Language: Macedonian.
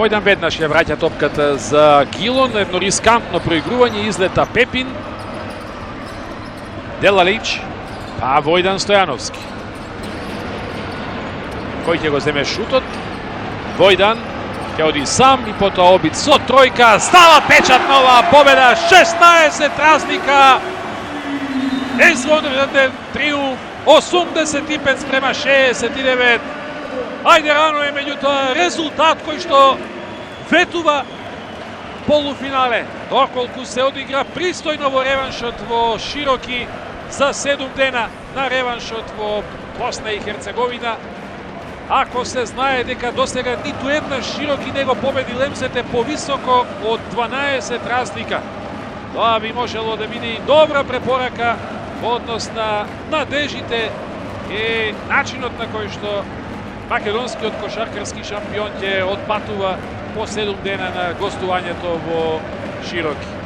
Војдан веднаш ја враќа топката за Гилон, едно рискантно проигрување, излета Пепин. Делалич, па Војдан Стојановски. Кој ќе го земе шутот? Војдан ќе оди сам и потоа обид со тројка. Става печат на оваа победа, 16 разлика. Езонреден триумф, 85-69. Ајде рано е меѓутоа резултат кој што ветува полуфинале. Доколку се одигра пристојно во реваншот во Широки за 7 дена на реваншот во Босна и Херцеговина. Ако се знае дека досега ниту една Широки не го победи Лемсете повисоко од 12 разлика. Тоа би можело да биде и добра препорака во однос на надежите и начинот на кој што македонскиот кошаркарски шампион ќе отпатува по 7 дена на гостувањето во Широки.